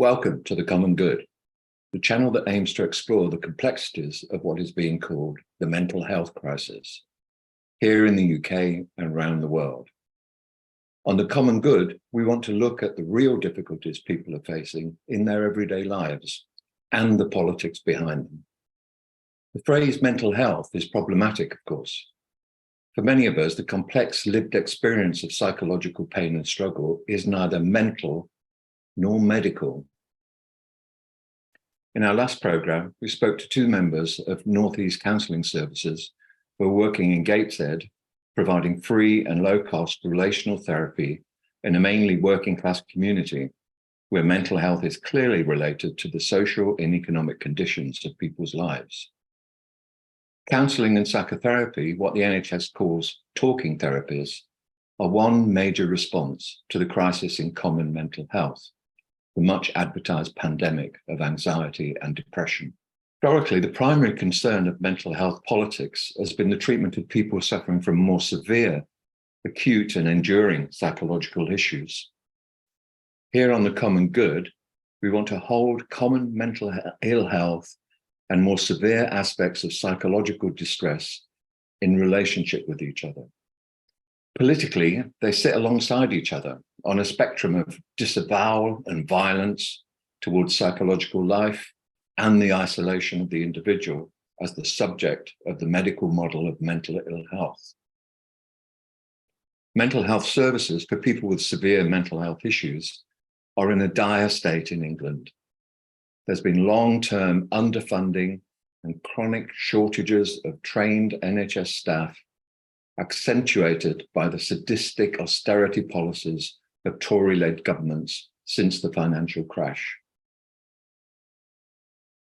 Welcome to the Common Good, the channel that aims to explore the complexities of what is being called the mental health crisis, here in the UK and around the world. On the Common Good, we want to look at the real difficulties people are facing in their everyday lives and the politics behind them. The phrase mental health is problematic, of course. For many of us, the complex lived experience of psychological pain and struggle is neither mental nor medical. In our last programme, we spoke to two members of North East Counselling Services who are working in Gateshead, providing free and low-cost relational therapy in a mainly working-class community where mental health is clearly related to the social and economic conditions of people's lives. Counselling and psychotherapy, what the NHS calls talking therapies, are one major response to the crisis in common mental health, the much advertised pandemic of anxiety and depression. Historically, the primary concern of mental health politics has been the treatment of people suffering from more severe, acute and enduring psychological issues. Here on the Common Good, we want to hold common mental ill health and more severe aspects of psychological distress in relationship with each other. Politically, they sit alongside each other on a spectrum of disavowal and violence towards psychological life and the isolation of the individual as the subject of the medical model of mental ill health. Mental health services for people with severe mental health issues are in a dire state in England. There's been long-term underfunding and chronic shortages of trained NHS staff, accentuated by the sadistic austerity policies of Tory-led governments since the financial crash.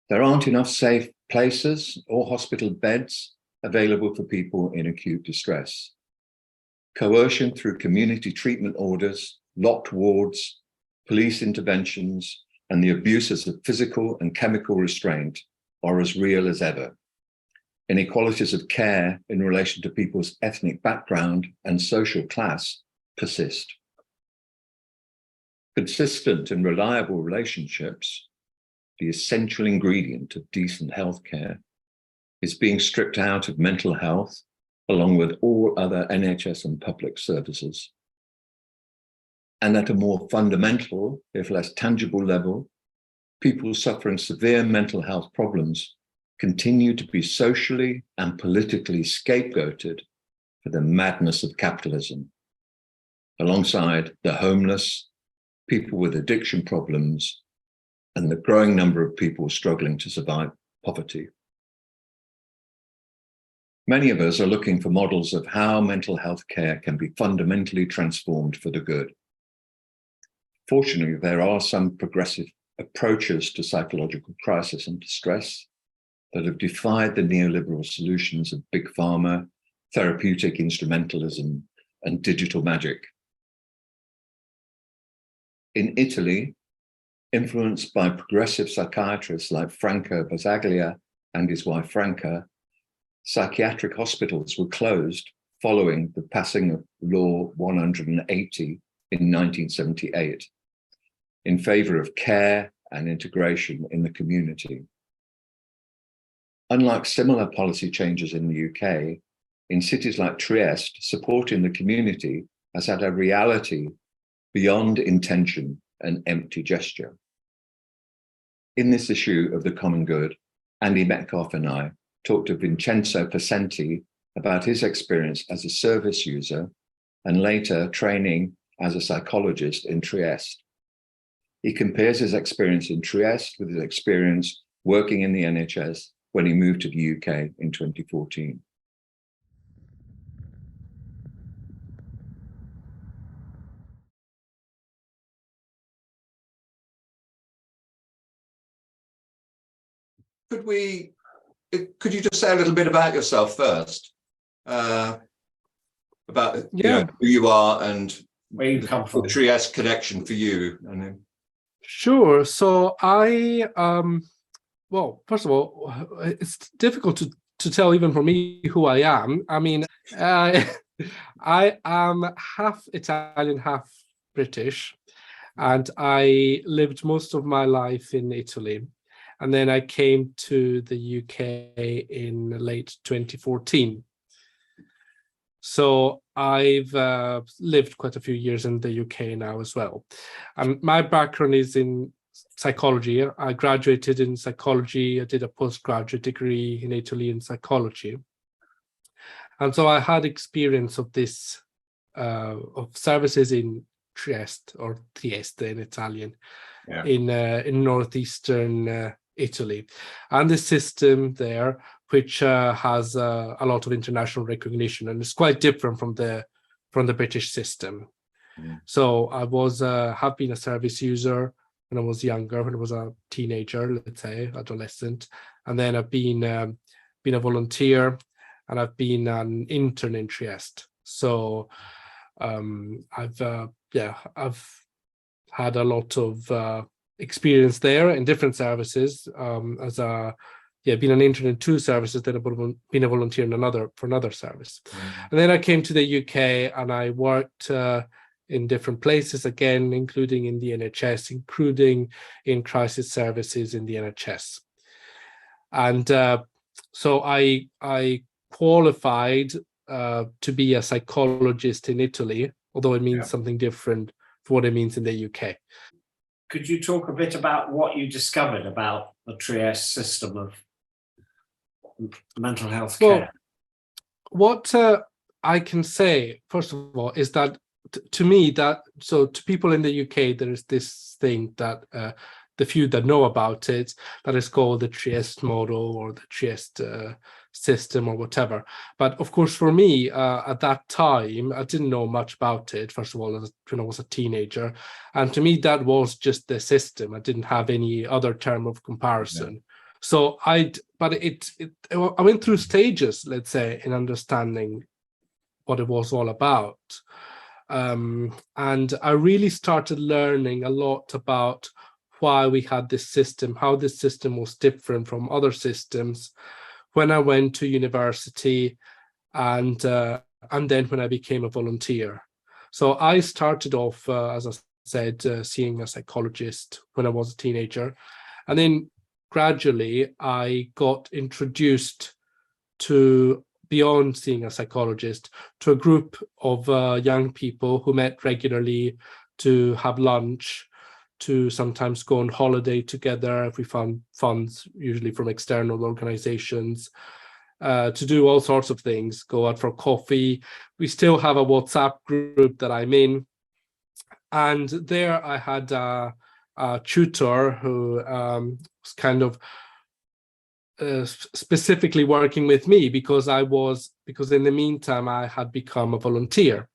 There aren't enough safe places or hospital beds available for people in acute distress. Coercion through community treatment orders, locked wards, police interventions, and the abuses of physical and chemical restraint are as real as ever. Inequalities of care in relation to people's ethnic background and social class persist. Consistent and reliable relationships, the essential ingredient of decent healthcare, is being stripped out of mental health, along with all other NHS and public services. And at a more fundamental, if less tangible level, people suffering severe mental health problems continue to be socially and politically scapegoated for the madness of capitalism, alongside the homeless, people with addiction problems, and the growing number of people struggling to survive poverty. Many of us are looking for models of how mental health care can be fundamentally transformed for the good. Fortunately, there are some progressive approaches to psychological crisis and distress that have defied the neoliberal solutions of big pharma, therapeutic instrumentalism, and digital magic. In Italy, influenced by progressive psychiatrists like Franco Basaglia and his wife Franca, psychiatric hospitals were closed following the passing of Law 180 in 1978 in favour of care and integration in the community. Unlike similar policy changes in the UK, in cities like Trieste, support in the community has had a reality beyond intention and empty gesture. In this issue of the Common Good, Andy Metcalf and I talked to Vincenzo Passante about his experience as a service user and later training as a psychologist in Trieste. He compares his experience in Trieste with his experience working in the NHS when he moved to the UK in 2014. Could you just say a little bit about yourself first? About who you are and where you come from. The Trieste connection for you. Sure. So I, well, first of all, it's difficult to tell even for me who I am. I mean, I am half Italian, half British. And I lived most of my life in Italy. And then I came to the UK in late 2014. So I've lived quite a few years in the UK now as well. My background is in psychology. I graduated in psychology. I did a postgraduate degree in Italy in psychology. And so I had experience of this, of services in Trieste, or Trieste in Italian, in northeastern Italy, and the system there, which has a lot of international recognition, and it's quite different from the British system. So I was have been a service user when I was younger, when I was a teenager, let's say, adolescent, and then I've been a volunteer, and I've been an intern in Trieste. So I've had a lot of experience there in different services. As a been an intern in 2 services, then I've been a volunteer in another service. And then I came to the UK and I worked in different places again, including in the NHS, including in crisis services in the NHS. And so I qualified to be a psychologist in Italy, although it means something different for what it means in the UK. Could you talk a bit about what you discovered about the Trieste system of mental health care? Well, what I can say, first of all, is that to me, to people in the UK, there is this thing that the few that know about it, that is called the Trieste model or the Trieste system or whatever. But of course, for me, at that time, I didn't know much about it, first of all, when I was a teenager. And to me, that was just the system. I didn't have any other term of comparison. So I went through stages, let's say, in understanding what it was all about. And I really started learning a lot about why we had this system, how this system was different from other systems when I went to university and then when I became a volunteer. So I started off, as I said, seeing a psychologist when I was a teenager. And then gradually I got introduced to, beyond seeing a psychologist, to a group of young people who met regularly to have lunch, to sometimes go on holiday together if we found funds, usually from external organizations, to do all sorts of things, go out for coffee. We still have a WhatsApp group that I'm in. And there I had a tutor who was kind of specifically working with me because in the meantime I had become a volunteer.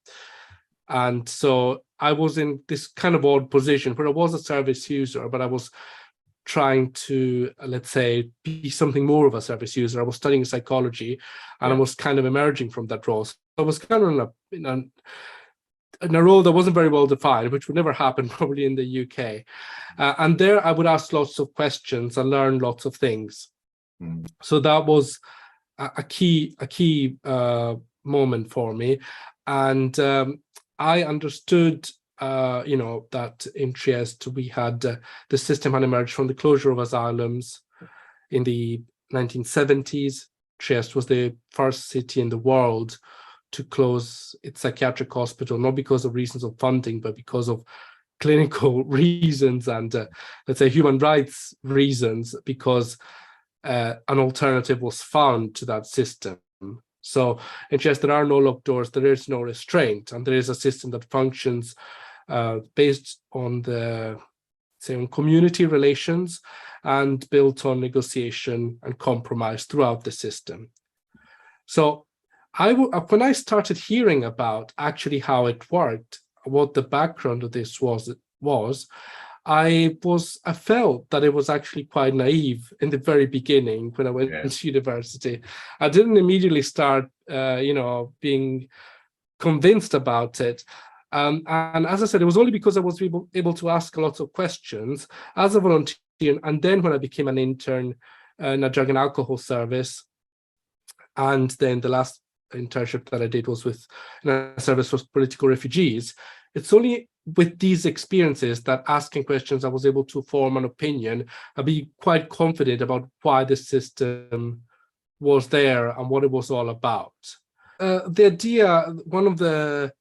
And so I was in this kind of odd position where I was a service user, but I was trying to, let's say, be something more of a service user. I was studying psychology and I was kind of emerging from that role. So I was kind of in a role that wasn't very well defined, which would never happen probably in the UK. And there I would ask lots of questions and learn lots of things. So that was a key moment for me. And I understood, that in Trieste we had the system had emerged from the closure of asylums in the 1970s. Trieste was the first city in the world to close its psychiatric hospital, not because of reasons of funding, but because of clinical reasons and, let's say, human rights reasons, because an alternative was found to that system. So in Trieste, there are no locked doors, there is no restraint, and there is a system that functions based on on community relations and built on negotiation and compromise throughout the system. So when I started hearing about actually how it worked, what the background of this was, I felt that it was actually quite naive in the very beginning when I went to university. I didn't immediately start, being convinced about it. And as I said, it was only because I was able to ask lots of questions as a volunteer. And then when I became an intern in a drug and alcohol service, and then the last internship that I did was in a service for political refugees, it's only with these experiences, that asking questions, I was able to form an opinion and be quite confident about why the system was there and what it was all about. The idea, one of the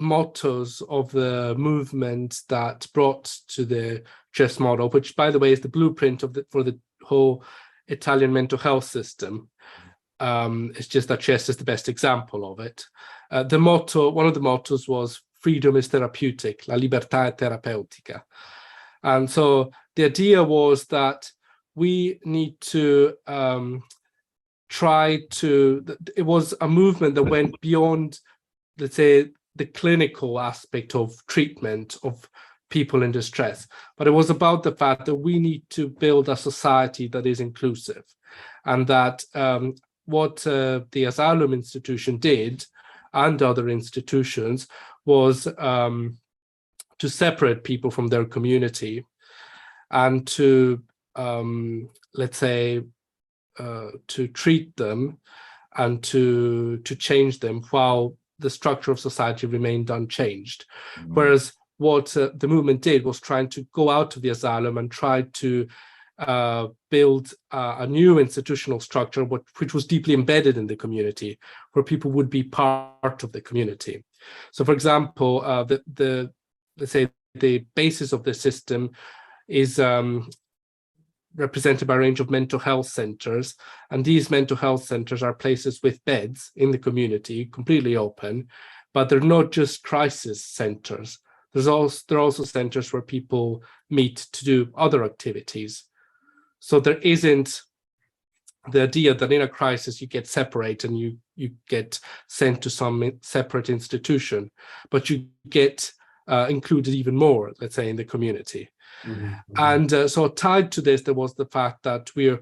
mottos of the movement that brought to the Trieste model, which by the way is the blueprint for the whole Italian mental health system. It's just that Trieste is the best example of it. One of the mottos was freedom is therapeutic, la libertà è terapeutica. And so the idea was that we need to it was a movement that went beyond, let's say, the clinical aspect of treatment of people in distress, but it was about the fact that we need to build a society that is inclusive, and that what the Asylum institution did, and other institutions, was to separate people from their community and to, let's say, to treat them and to change them while the structure of society remained unchanged. Whereas what the movement did was trying to go out of the asylum and try to build a new institutional structure which was deeply embedded in the community, where people would be part of the community. So, for example, let's say the basis of the system is represented by a range of mental health centers, and these mental health centers are places with beds in the community, completely open, but they're not just crisis centers. There are also centers where people meet to do other activities. So there isn't the idea that in a crisis you get separated and you get sent to some separate institution, but you get included even more, let's say, in the community. And so tied to this, there was the fact that we're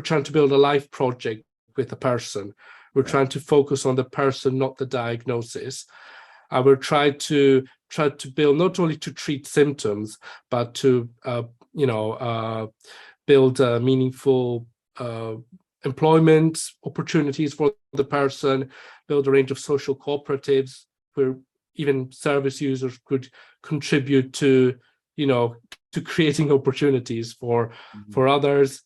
trying to build a life project with a person. We're trying to focus on the person, not the diagnosis. We're trying to build, not only to treat symptoms, but to build meaningful employment opportunities for the person, build a range of social cooperatives where even service users could contribute to creating opportunities for others.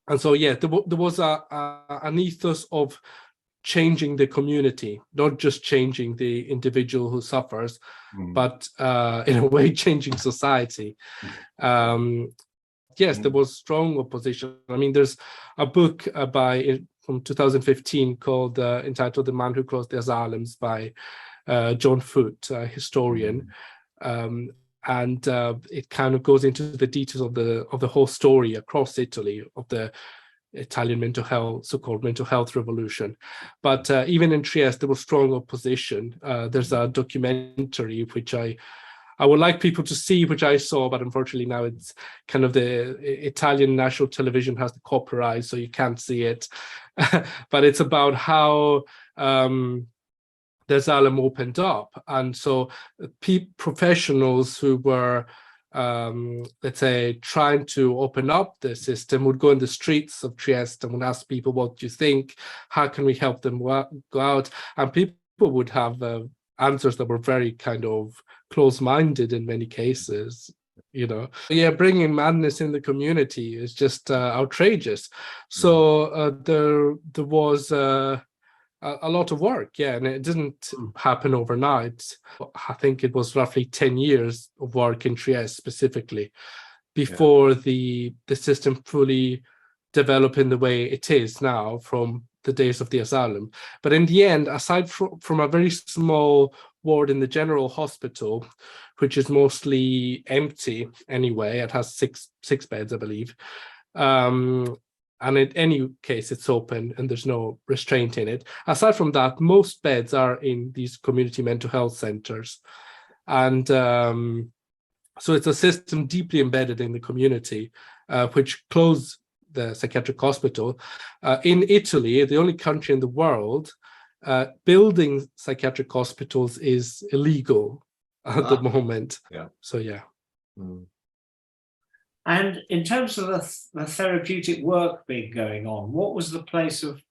And so, yeah, there was an ethos of changing the community, not just changing the individual who suffers, but in a way changing society. Yes, there was strong opposition. I mean, there's a book from 2015 called entitled "The Man Who Closed the Asylums" by John Foote, a historian. And it kind of goes into the details of the whole story across Italy of the Italian so-called mental health revolution. But even in Trieste, there was strong opposition. There's a documentary which I would like people to see, which I saw, but unfortunately now it's kind of the Italian national television has the copyright, so you can't see it. But it's about how the asylum opened up, and so professionals who were let's say trying to open up the system would go in the streets of Trieste and would ask people, what do you think, how can we help them go out? And people would have answers that were very kind of close-minded in many cases. Bringing madness in the community is just outrageous. So there was a lot of work, and it didn't happen overnight. I think it was roughly 10 years of work in Trieste specifically before the system fully developed in the way it is now from the days of the asylum. But in the end, aside from a very small ward in the general hospital, which is mostly empty anyway, it has six beds, I believe. And in any case, it's open and there's no restraint in it. Aside from that, most beds are in these community mental health centers. And so it's a system deeply embedded in the community, which closed the psychiatric hospital. In Italy, the only country in the world, building psychiatric hospitals is illegal at the moment. Yeah. So, yeah. And in terms of the therapeutic work being going on, what was the place of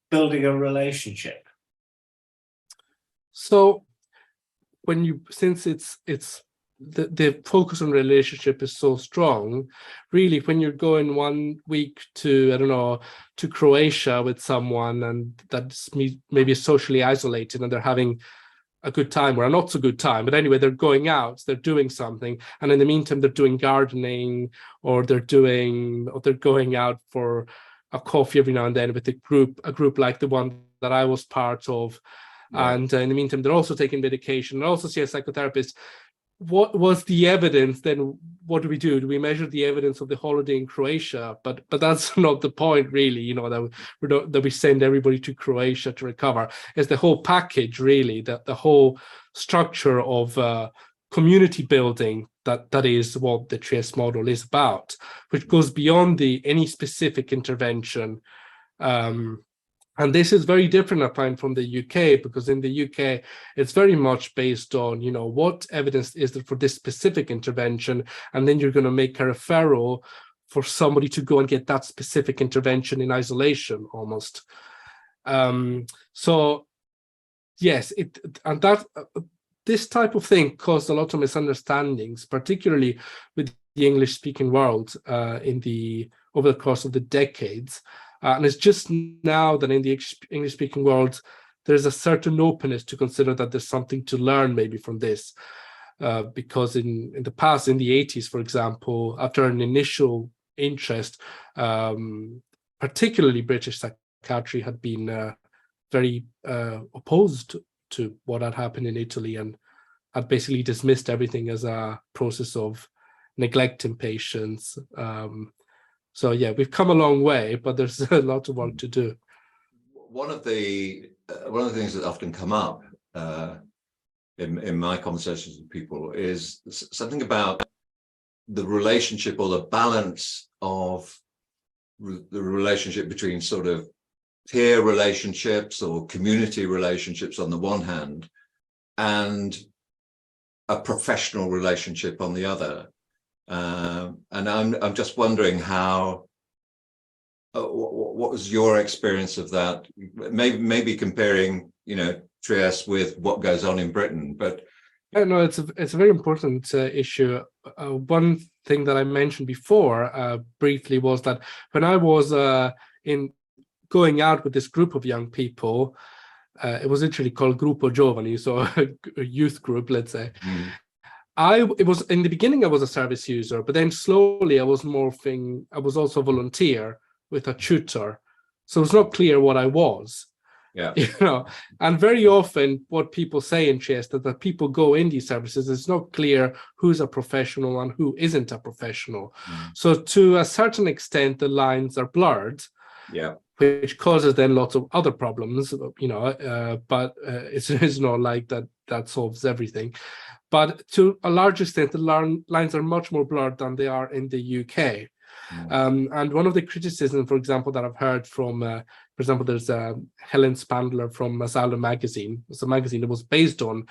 building a relationship? So since it's the focus on relationship is so strong, really, when you're going 1 week to, I don't know, to Croatia with someone, and that's maybe socially isolated, and they're having a good time or a not so good time, but anyway, they're going out, they're doing something, and in the meantime they're doing gardening, or they're going out for a coffee every now and then with a group like the one that I was part of. Yeah. And in the meantime they're also taking medication and also see a psychotherapist. What was the evidence then? What do? Do we measure the evidence of the holiday in Croatia? But that's not the point, really, that we send everybody to Croatia to recover. It's the whole package, really, the whole structure of community building that is what the Trieste model is about, which goes beyond any specific intervention. And this is very different, I find, from the UK, because in the UK, it's very much based on, what evidence is there for this specific intervention, and then you're going to make a referral for somebody to go and get that specific intervention in isolation, almost. So, yes, this type of thing caused a lot of misunderstandings, particularly with the English-speaking world over the course of the decades. And it's just now that in the English-speaking world, there's a certain openness to consider that there's something to learn maybe from this. Because in the past, in the 80s, for example, after an initial interest, particularly British psychiatry had been very opposed to what had happened in Italy, and had basically dismissed everything as a process of neglecting patients. So yeah, we've come a long way, but there's a lot of work to do. One of the things that often come up in my conversations with people is something about the relationship or the balance of the relationship between sort of peer relationships or community relationships on the one hand, and a professional relationship on the other. And I'm just wondering what was your experience of that? Maybe comparing, Trieste with what goes on in Britain, but. Yeah, no, it's a very important issue. One thing that I mentioned before briefly was that when I was going out with this group of young people, it was literally called Gruppo Giovani, so a youth group, let's say. Mm. It was in the beginning I was a service user, but then slowly I was morphing. I was also a volunteer with a tutor, so it's not clear what I was. Yeah, and very often what people say in Trieste that people go in these services, it's not clear who's a professional and who isn't a professional. Mm. So to a certain extent, the lines are blurred. Yeah. Which causes then lots of other problems, but it's not like that solves everything. But to a large extent, the lines are much more blurred than they are in the UK. Mm. And one of the criticisms, for example, that I've heard from, for example, there's Helen Spandler from Asylum magazine. It's a magazine that was based on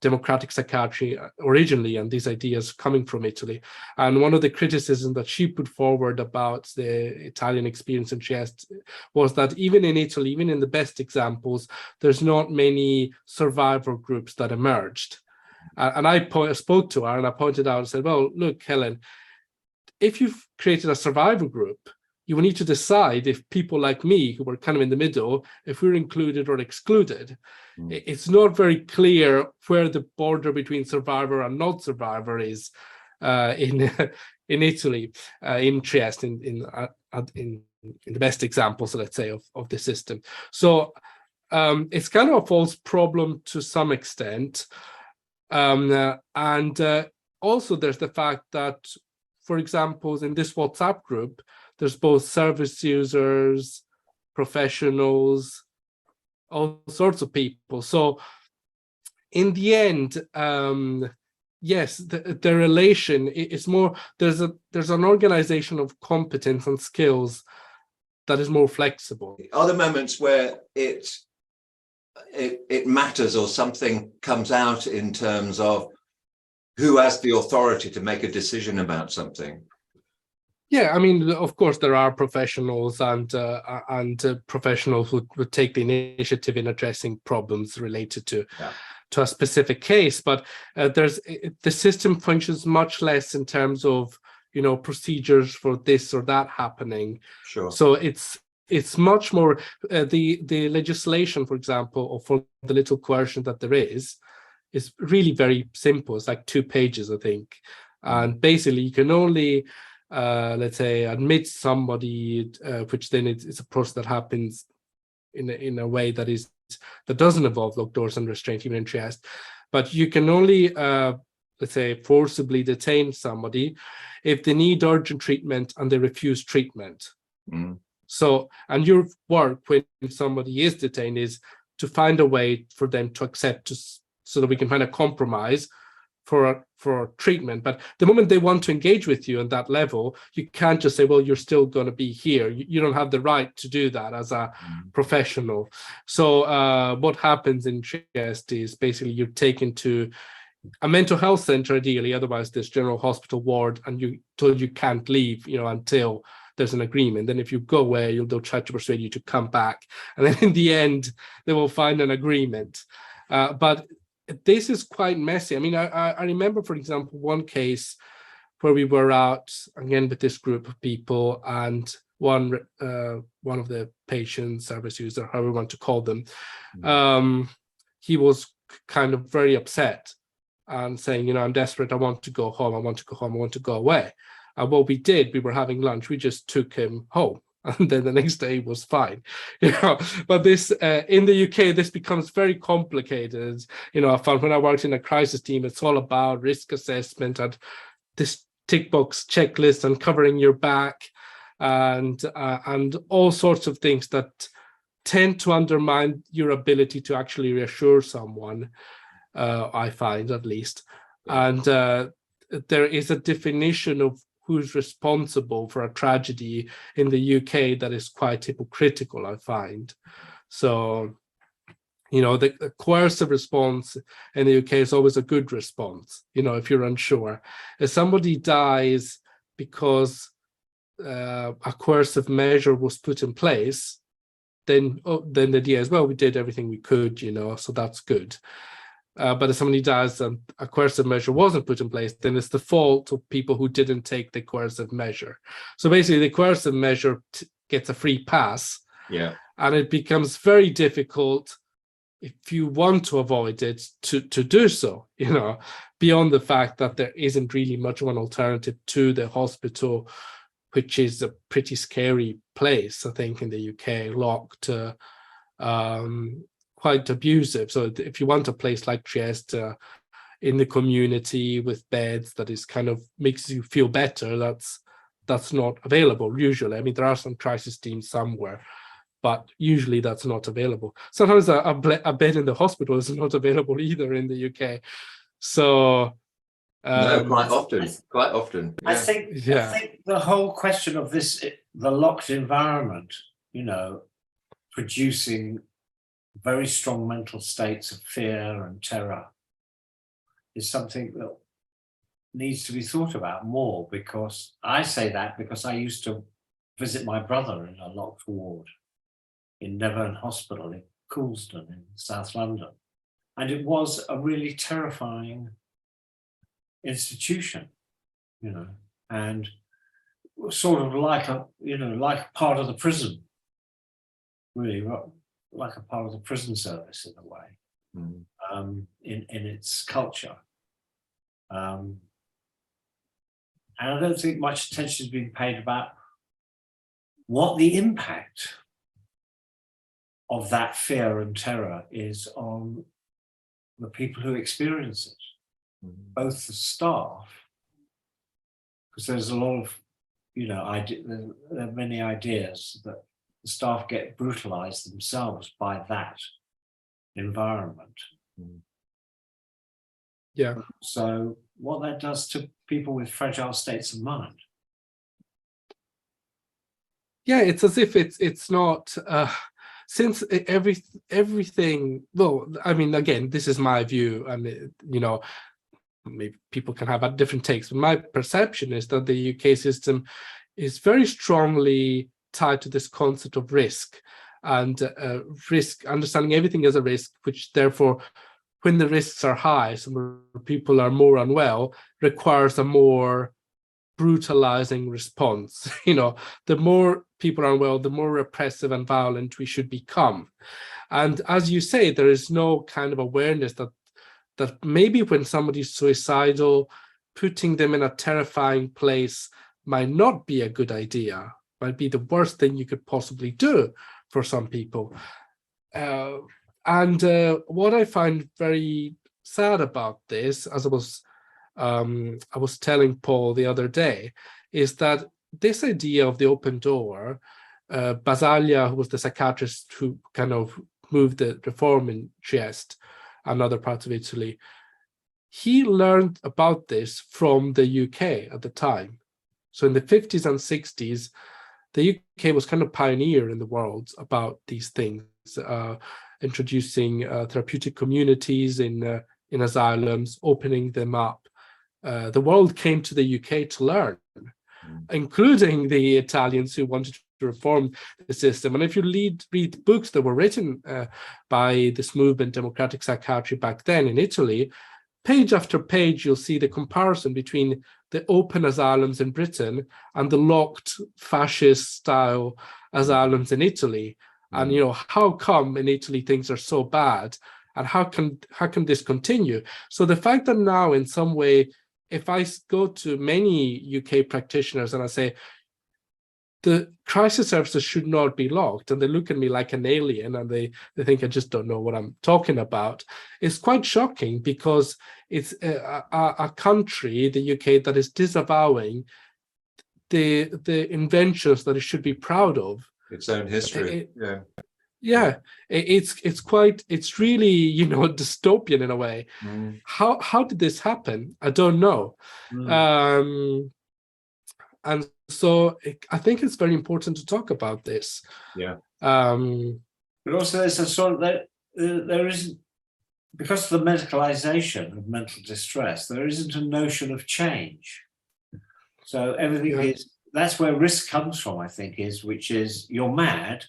democratic psychiatry originally, and these ideas coming from Italy. And one of the criticisms that she put forward about the Italian experience in Trieste was that even in Italy, even in the best examples, there's not many survivor groups that emerged. And I spoke to her and I pointed out and said, well, look, Helen, if you've created a survivor group, you will need to decide if people like me, who were kind of in the middle, if we're included or excluded. Mm. It's not very clear where the border between survivor and not survivor is in Italy, in Trieste, in the best examples, let's say, of the system. So it's kind of a false problem to some extent. And also there's the fact that, for example, in this WhatsApp group, there's both service users, professionals, all sorts of people. So in the end, yes, the relation is more, there's an organization of competence and skills that is more flexible. Are there moments where it matters, or something comes out in terms of who has the authority to make a decision about something? Yeah, I mean, of course, there are professionals and professionals who would take the initiative in addressing problems related to to a specific case, but the system functions much less in terms of, procedures for this or that happening. Sure. So it's much more the legislation, for example, or for the little coercion that there is really very simple. It's like 2 pages, I think. And basically you can only let's say admit somebody, which then it's a process that happens in a way that doesn't involve locked doors and restraint, even in Trieste. But you can only let's say forcibly detain somebody if they need urgent treatment and they refuse treatment. So, and your work when somebody is detained is to find a way for them to accept, so that we can find a compromise for treatment. But the moment they want to engage with you on that level, you can't just say, well, you're still going to be here. You don't have the right to do that as a professional. So what happens in Trieste is basically you're taken to a mental health center, ideally, otherwise there's general hospital ward, and you told you can't leave, until there's an agreement. Then if you go away, they'll try to persuade you to come back. And then in the end, they will find an agreement. But this is quite messy. I mean, I remember, for example, one case where we were out again with this group of people, and one of the patients, service user, however we want to call them, he was kind of very upset and saying, I'm desperate, I want to go home, I want to go home, I want to go away. And what we did, we were having lunch, we just took him home. And then the next day was fine, But this in the UK, this becomes very complicated. I found when I worked in a crisis team, it's all about risk assessment and this tick box checklist and covering your back and all sorts of things that tend to undermine your ability to actually reassure someone. I find, at least, and there is a definition of who's responsible for a tragedy in the UK that is quite hypocritical, I find. So, the coercive response in the UK is always a good response, if you're unsure. If somebody dies because a coercive measure was put in place, then the idea is, well, we did everything we could, so that's good. But if somebody dies and a coercive measure wasn't put in place, then it's the fault of people who didn't take the coercive measure. So basically, the coercive measure gets a free pass. Yeah. And it becomes very difficult, if you want to avoid it, to do so, beyond the fact that there isn't really much of an alternative to the hospital, which is a pretty scary place, I think, in the UK, locked, quite abusive. So if you want a place like Trieste in the community with beds that is kind of makes you feel better, that's not available usually. I mean, there are some crisis teams somewhere, but usually that's not available. Sometimes a bed in the hospital is not available either in the UK. So no, quite often. Yeah. I think the whole question of the locked environment, producing very strong mental states of fear and terror, is something that needs to be thought about more. Because I say that because I used to visit my brother in a locked ward in Nevern Hospital in Coulsdon in South London, and it was a really terrifying institution, and sort of like like part of the prison, really. Like a part of the prison service in a way, in its culture. And I don't think much attention is being paid about what the impact of that fear and terror is on the people who experience it, both the staff, because there's a lot of, there are many ideas that the staff get brutalized themselves by that environment. Yeah. So what that does to people with fragile states of mind. Yeah, it's as if it's not since everything. Well, I mean, again, this is my view, and maybe people can have different takes. But my perception is that the UK system is very strongly tied to this concept of risk and risk, understanding everything as a risk, which therefore when the risks are high, so where people are more unwell, requires a more brutalizing response. The more people are unwell, the more repressive and violent we should become. And as you say, there is no kind of awareness that maybe when somebody's suicidal, putting them in a terrifying place might not be a good idea, might be the worst thing you could possibly do for some people. And what I find very sad about this, as I was telling Paul the other day, is that this idea of the open door, Basaglia, who was the psychiatrist who kind of moved the reform in Trieste and other parts of Italy, he learned about this from the UK at the time. So in the 50s and 60s, the UK was kind of pioneer in the world about these things, introducing therapeutic communities in asylums, opening them up. The world came to the UK to learn, including the Italians who wanted to reform the system. And if you read books that were written by this movement, democratic psychiatry, back then in Italy, page after page, you'll see the comparison between the open asylums in Britain and the locked fascist-style asylums in Italy. And how come in Italy things are so bad, and how can this continue? So the fact that now, in some way, if I go to many UK practitioners and I say, the crisis services should not be locked, and they look at me like an alien, and they think I just don't know what I'm talking about, it's quite shocking, because it's a country, the UK, that is disavowing the inventions that it should be proud of. Its own history. It's really dystopian in a way. How did this happen? I don't know. And so I think it's very important to talk about this. But also there's a sort of there isn't, because of the medicalization of mental distress, there isn't a notion of change. So everything is, that's where risk comes from, I think, which is you're mad,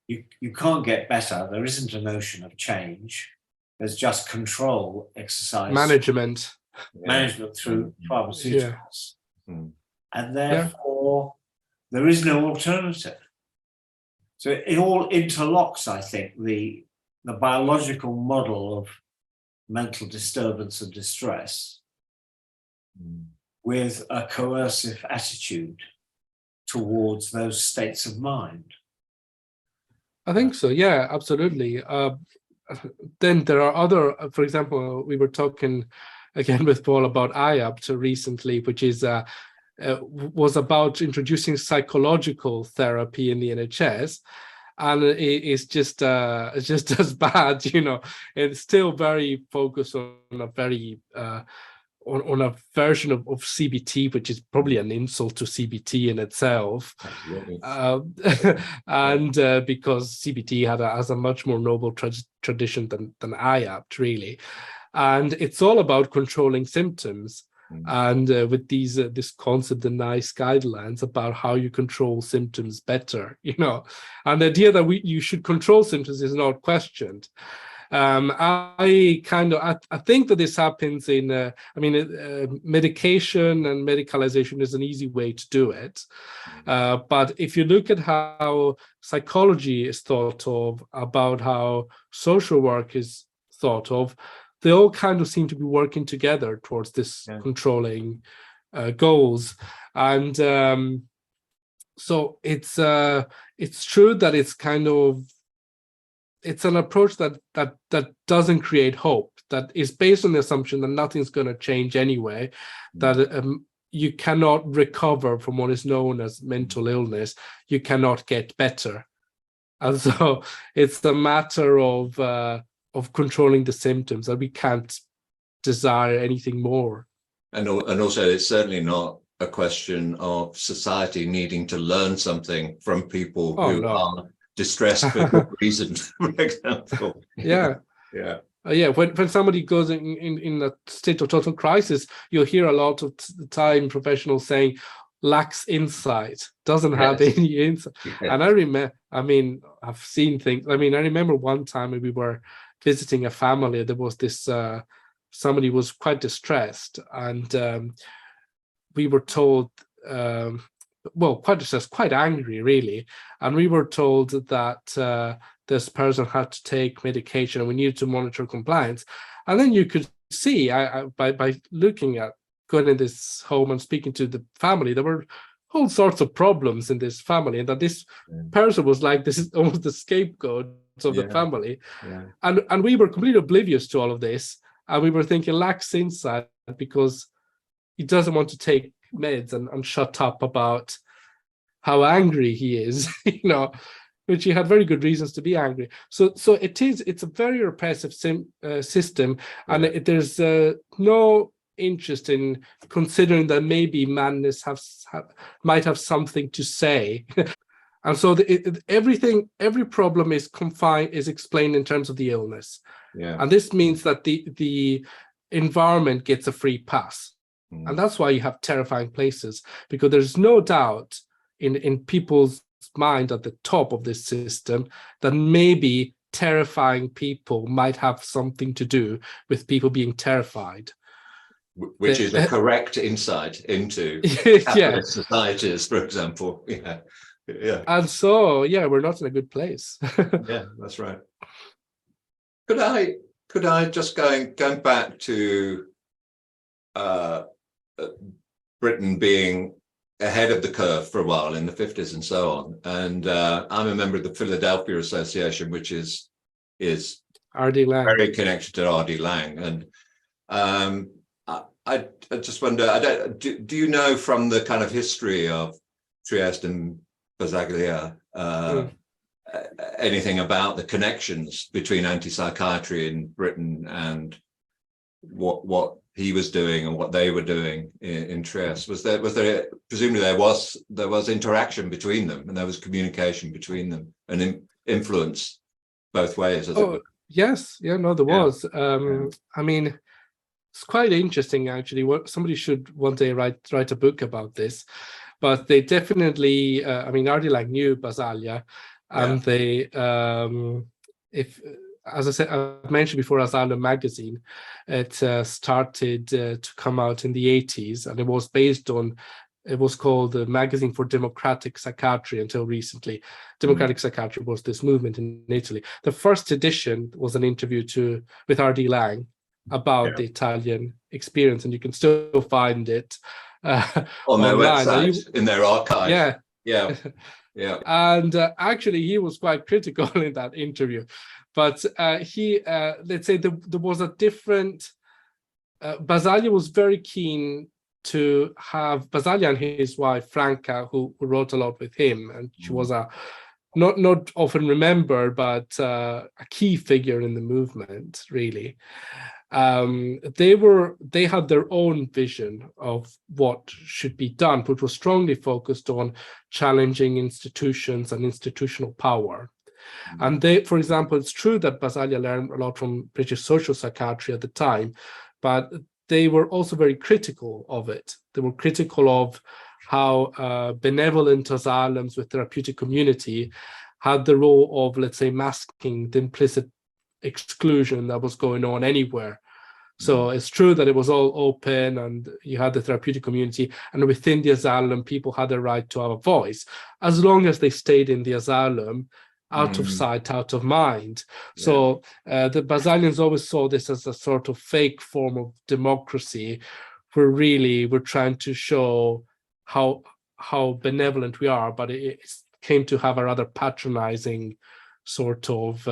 you can't get better, there isn't a notion of change, there's just control, exercise, management through pharmaceuticals. And therefore there is no alternative. So it all interlocks, I think, the biological model of mental disturbance and distress with a coercive attitude towards those states of mind. I think so, yeah, absolutely. Then there are other, for example, we were talking again with Paul about IAPT recently, which is was about introducing psychological therapy in the NHS, and it's just as bad. It's still very focused on a very on a version of CBT, which is probably an insult to CBT in itself. And because CBT has a much more noble tradition than IAPT, really. And it's all about controlling symptoms. And with this concept, the NICE guidelines about how you control symptoms better, and the idea that you should control symptoms is not questioned. I think that this happens in, medication and medicalization is an easy way to do it. But if you look at how psychology is thought of, about how social work is thought of, they all kind of seem to be working together towards this controlling goals. And so it's true that it's an approach that doesn't create hope, that is based on the assumption that nothing's going to change anyway, that you cannot recover from what is known as mental illness, you cannot get better. And so it's a matter of controlling the symptoms, that we can't desire anything more. And also, it's certainly not a question of society needing to learn something from people who are distressed for good reason, for example. When somebody goes in a state of total crisis, you'll hear a lot of the time professionals saying, lacks insight, doesn't have any insight. And I remember, I've seen things. I remember one time we were visiting a family. There was this somebody was quite distressed, and we were told, well, quite distressed, quite angry, really, and we were told that this person had to take medication and we needed to monitor compliance. And then you could see, by looking at going in this home and speaking to the family, there were all sorts of problems in this family, and that this person was like, this is almost the scapegoat of the family. And we were completely oblivious to all of this, and we were thinking, lacks insight because he doesn't want to take meds and shut up about how angry he is, you know, which he had very good reasons to be angry. So it's a very repressive system, and there's no interest in considering that maybe madness might have something to say. And so every problem is explained in terms of the illness. And this means that the environment gets a free pass. And that's why you have terrifying places, because there's no doubt in people's mind at the top of this system that maybe terrifying people might have something to do with people being terrified. Which is a correct insight into capitalist societies, for example. And so, we're not in a good place. That's right. Could I just going back to Britain being ahead of the curve for a while in the 50s and so on. And I'm a member of the Philadelphia Association, which is R.D. Laing. Very connected to R.D. Laing. And I just wonder, do you know from the kind of history of Trieste and Basaglia anything about the connections between anti-psychiatry in Britain and what he was doing and what they were doing in Trieste? Was there presumably there was interaction between them, and there was communication between them and influence both ways, as it were? Yes, there was. I mean, it's quite interesting, actually. Somebody should one day write a book about this. But they definitely, I mean, R.D. Laing knew Basaglia, and they, as I said, I mentioned before, Asylum magazine, it started to come out in the 80s, and it was called the Magazine for Democratic Psychiatry until recently. Democratic Psychiatry was this movement in Italy. The first edition was an interview with R.D. Laing about the Italian experience, and you can still find it on their website, in their archive. And actually, he was quite critical in that interview. But he, let's say, there was a different. Basaglia was very keen to have Basaglia and his wife Franca, who wrote a lot with him, and she was a not often remembered, but a key figure in the movement, really. They had their own vision of what should be done, which was strongly focused on challenging institutions and institutional power. And for example, it's true that Basaglia learned a lot from British social psychiatry at the time, but they were also very critical of it. They were critical of how benevolent asylums with therapeutic community had the role of, let's say, masking the implicit exclusion that was going on anywhere. So it's true that it was all open and you had the therapeutic community, and within the asylum, people had the right to have a voice, as long as they stayed in the asylum, out of sight, out of mind. So the Basaglians always saw this as a sort of fake form of democracy, where really we're trying to show how benevolent we are, but it came to have a rather patronizing sort of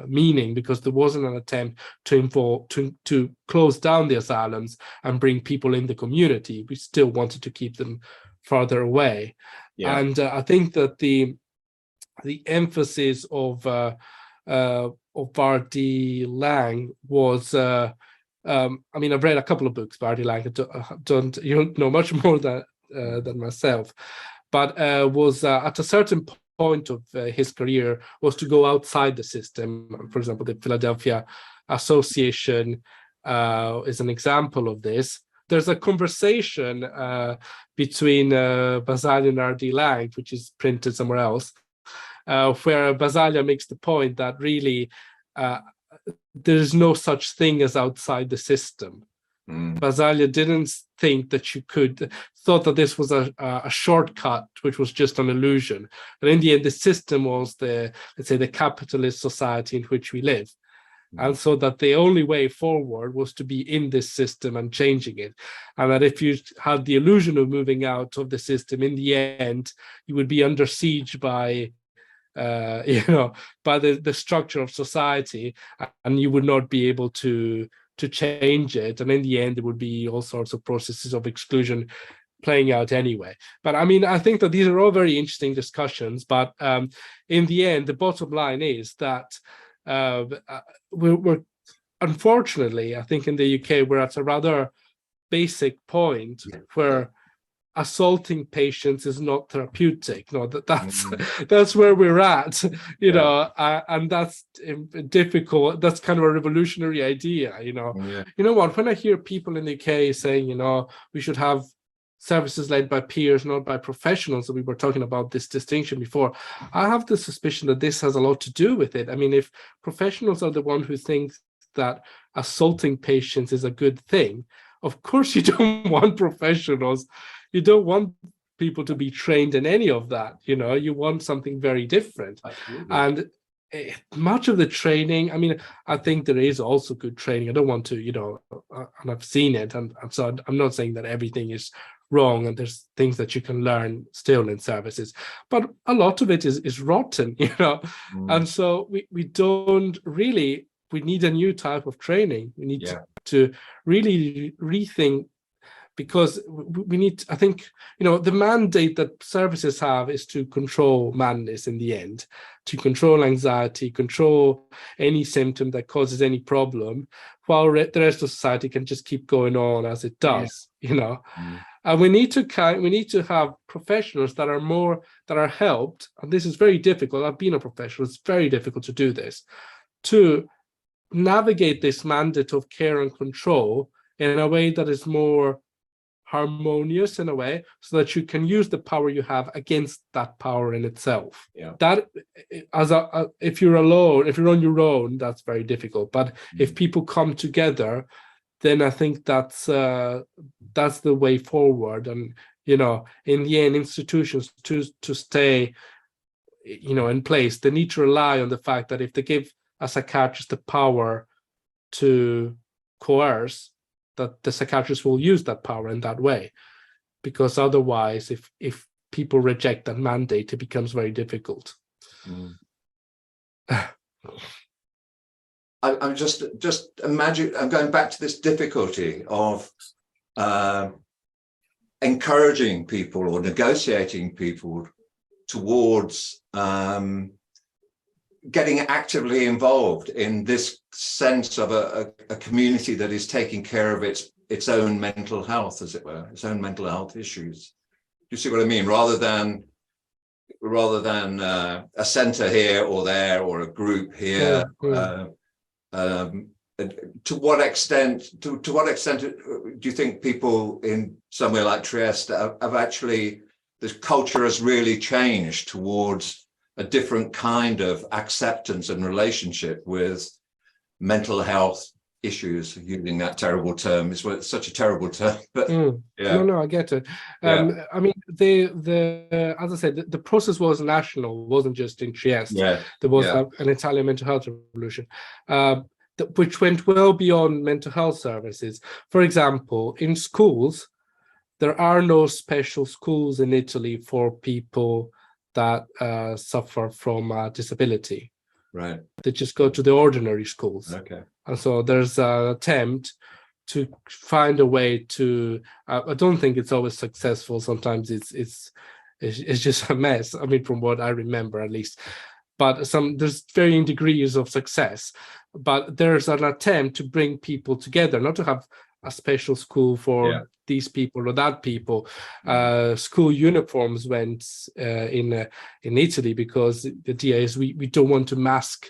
meaning, because there wasn't an attempt to close down the asylums and bring people in the community. We still wanted to keep them farther away. And I think that the emphasis of R.D. Laing was, I mean, I've read a couple of books by R.D. Laing. You know much more than myself, but was at a certain point of his career was to go outside the system. For example, the Philadelphia Association is an example of this. There's a conversation between Basaglia and R.D. Laing, which is printed somewhere else, where Basaglia makes the point that really there is no such thing as outside the system. Basaglia didn't think that you could, thought that this was a shortcut, which was just an illusion. And in the end, the system was the, let's say, the capitalist society in which we live. And so that the only way forward was to be in this system and changing it. And that if you had the illusion of moving out of the system, in the end, you would be under siege by, by the structure of society, and you would not be able to change it. And in the end, there would be all sorts of processes of exclusion playing out anyway. But I mean, I think that these are all very interesting discussions. But in the end, the bottom line is that we're unfortunately, I think in the UK, we're at a rather basic point where assaulting patients is not therapeutic. No, that's where we're at, and that's difficult. That's kind of a revolutionary idea, You know what? When I hear people in the UK saying, we should have services led by peers, not by professionals, that we were talking about this distinction before, I have the suspicion that this has a lot to do with it. I mean, if professionals are the one who think that assaulting patients is a good thing, of course you don't want professionals. You don't want people to be trained in any of that. You want something very different. Absolutely. And much of the training, I mean, I think there is also good training. I don't want to, and I've seen it. And so I'm not saying that everything is wrong and there's things that you can learn still in services, but a lot of it is rotten, And so we don't really, we need a new type of training. We need to really rethink, because we need, I think, the mandate that services have is to control madness in the end, to control anxiety, control any symptom that causes any problem, while the rest of society can just keep going on as it does, And we need to have professionals that are helped, and this is very difficult. I've been a professional, it's very difficult to do this, to navigate this mandate of care and control in a way that is more harmonious, in a way, so that you can use the power you have against that power in itself. That if you're alone, if you're on your own, that's very difficult. But if people come together, then I think that's the way forward. And in the end, institutions to stay in place, they need to rely on the fact that if they give a psychiatrist the power to coerce, that the psychiatrist will use that power in that way, because otherwise, if people reject that mandate, it becomes very difficult. I'm just imagine. I'm going back to this difficulty of encouraging people or negotiating people towards getting actively involved in this sense of a community that is taking care of its own mental health, as it were, its own mental health issues. Do you see what I mean? Rather than a centre here or there, or a group here. To what extent do you think people in somewhere like Trieste have actually, this culture has really changed towards a different kind of acceptance and relationship with mental health issues, using that terrible term? It's such a terrible term, but No, I get it. I mean, the as I said, the process was national, wasn't just in Trieste. There was an Italian mental health revolution, which went well beyond mental health services. For example, in schools, there are no special schools in Italy for people that suffer from disability. Right. They just go to the ordinary schools. Okay. And so there's an attempt to find a way to. I don't think it's always successful. Sometimes it's just a mess. I mean, from what I remember, at least. But there's varying degrees of success. But there's an attempt to bring people together, not to have a special school for these people or that people. School uniforms went in Italy, because the idea is we don't want to mask,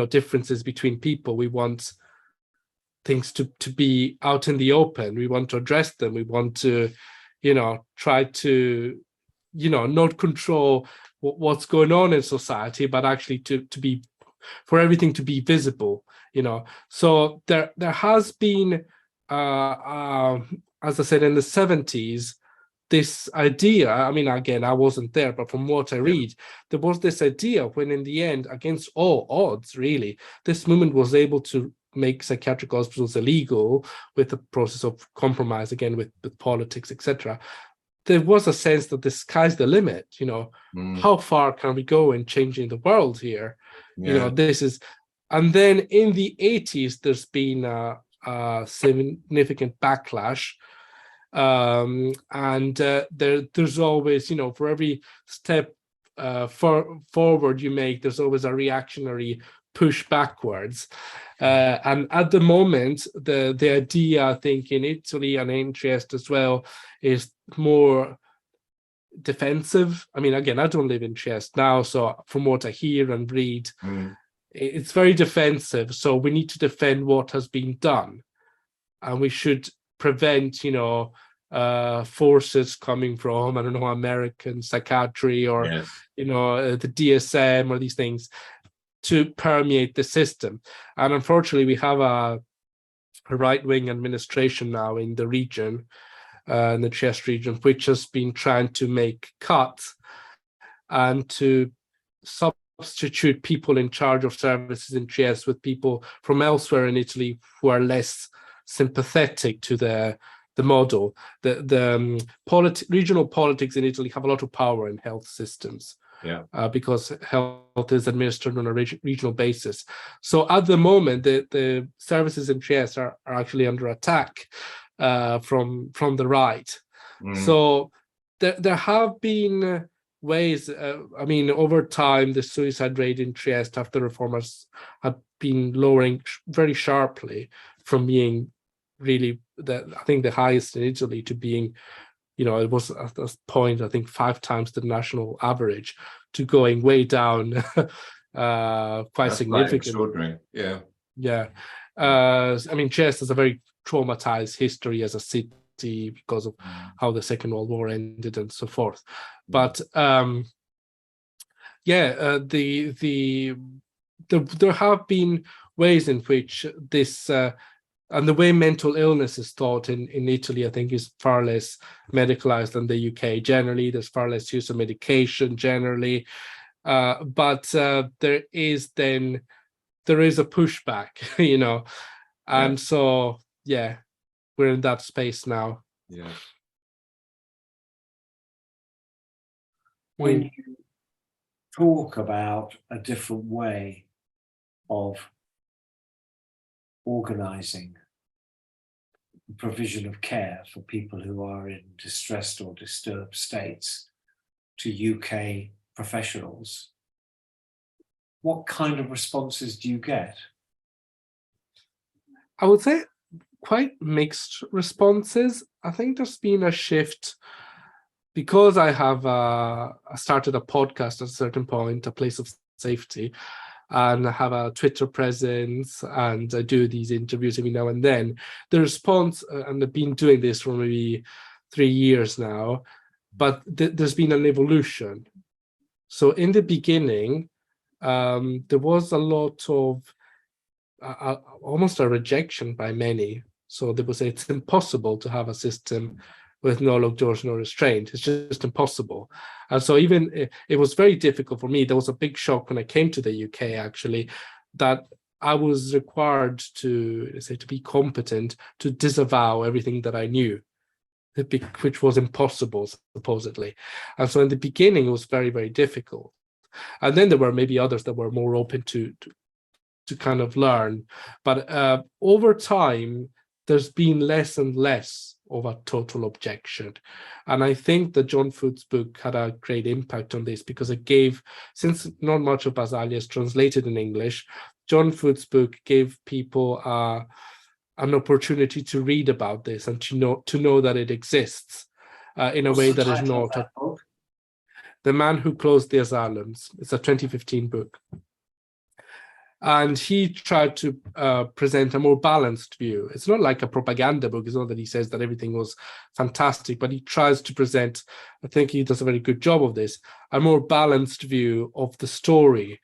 differences between people. We want things to be out in the open. We want to address them. We want to, try to, not control what's going on in society, but actually to be for everything to be visible, So there has been, as I said, in the 70s, this idea, I mean, again, I wasn't there, but from what I read, there was this idea when in the end, against all odds, really, this movement was able to make psychiatric hospitals illegal with the process of compromise, again, with politics, etc. There was a sense that the sky's the limit, how far can we go in changing the world here? This is, and then in the 80s, there's been a significant backlash. There's always, for every step forward you make, there's always a reactionary push backwards. And at the moment, the idea, I think, in Italy and in Trieste as well, is more defensive. I mean, again, I don't live in Trieste now, so from what I hear and read, it's very defensive. So we need to defend what has been done, and we should prevent, forces coming from, I don't know, American psychiatry or, the DSM or these things to permeate the system. And unfortunately, we have a right-wing administration now in the region, in the Trieste region, which has been trying to make cuts and to substitute people in charge of services in Trieste with people from elsewhere in Italy who are less sympathetic to the model. The regional politics in Italy have a lot of power in health systems, because health is administered on a regional basis. So at the moment, the services in Trieste are actually under attack from the right. So there have been ways. I mean, over time, the suicide rate in Trieste after reformers had been lowering very sharply from being really, I think, the highest in Italy to being, it was at this point, I think, 5 times the national average, to going way down quite significantly. Extraordinary. Yeah. I mean, Trieste has a very traumatized history as a city because of how the Second World War ended and so forth. But there have been ways in which this and the way mental illness is taught in Italy, I think, is far less medicalized than the UK generally. There's far less use of medication generally. But there is a pushback, And so, we're in that space now. Yeah. When you talk about a different way of organizing the provision of care for people who are in distressed or disturbed states to UK professionals, what kind of responses do you get? I would say quite mixed responses. I think there's been a shift because I have started a podcast at a certain point, A Place of Safety, and I have a Twitter presence, and I do these interviews every now and then. The response, and I've been doing this for maybe 3 years now, but there's been an evolution. So in the beginning, there was a lot of almost a rejection by many. So they would say it's impossible to have a system with no locked doors, no restraint. It's just impossible. And so even it was very difficult for me. There was a big shock when I came to the UK, actually, that I was required to be competent to disavow everything that I knew, which was impossible, supposedly. And so in the beginning, it was very, very difficult. And then there were maybe others that were more open to kind of learn. But over time, there's been less and less of a total objection. And I think that John Foote's book had a great impact on this, because it gave, since not much of Basaglia is translated in English, John Foote's book gave people an opportunity to read about this and to know that it exists in a way that is not. The Man Who Closed the Asylums. It's a 2015 book. And he tried to present a more balanced view. It's not like a propaganda book. It's not that he says that everything was fantastic, but he tries to present, I think he does a very good job of this, a more balanced view of the story.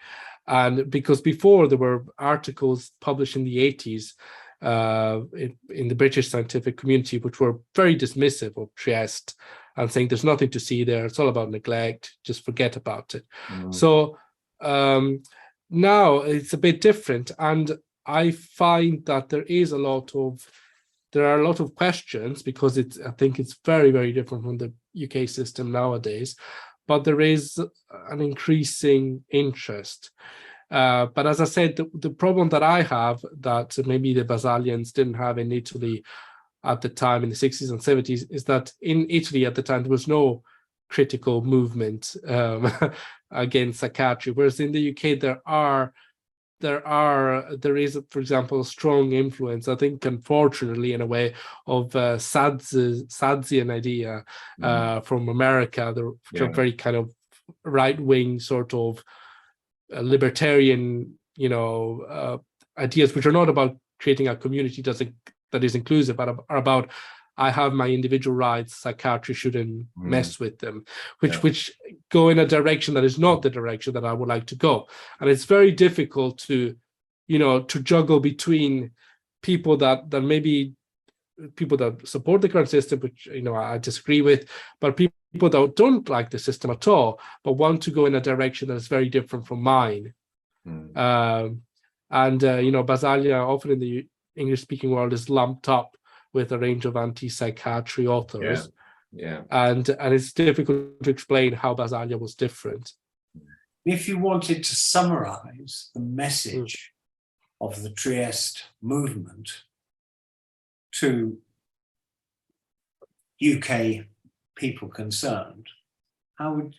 And because before there were articles published in the 80s in the British scientific community, which were very dismissive of Trieste and saying there's nothing to see there, it's all about neglect, just forget about it. So now it's a bit different, and I find that there are a lot of questions, because I think it's very, very different from the UK system nowadays, but there is an increasing interest. But as I said, the problem that I have, that maybe the Basaglians didn't have in Italy at the time in the 60s and 70s, is that in Italy at the time there was no critical movement against psychiatry, whereas in the UK there is, for example, a strong influence, I think, unfortunately, in a way, of Sadzian idea from America, which are very kind of right-wing sort of libertarian, ideas, which are not about creating a community that is inclusive, but are about, I have my individual rights, psychiatry shouldn't mess with them, which go in a direction that is not the direction that I would like to go. And it's very difficult to juggle between people that maybe people that support the current system, which I disagree with, but people that don't like the system at all, but want to go in a direction that is very different from mine. Basaglia, often in the English-speaking world, is lumped up with a range of anti-psychiatry authors. And it's difficult to explain how Basaglia was different. If you wanted to summarize the message of the Trieste movement to UK people concerned, what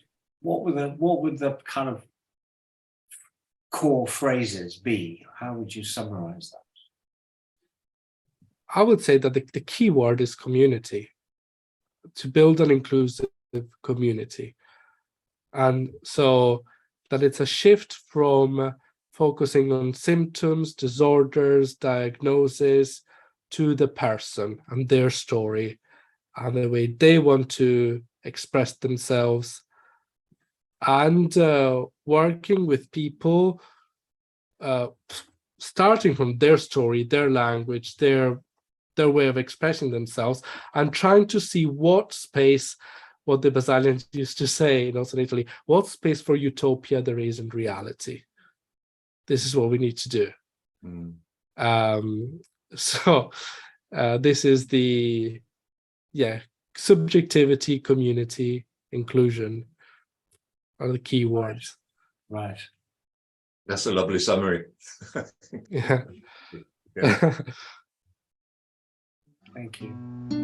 would the kind of core phrases be? How would you summarize that? I would say that the key word is community, to build an inclusive community. And so that it's a shift from focusing on symptoms, disorders, diagnosis, to the person and their story and the way they want to express themselves, and working with people, starting from their story, their language, their way of expressing themselves, and trying to see what the Basaglians used to say, also in Italy, what space for utopia there is in reality. This is what we need to do. So this is the subjectivity, community, inclusion are the key words. Right. That's a lovely summary. Yeah. Thank you.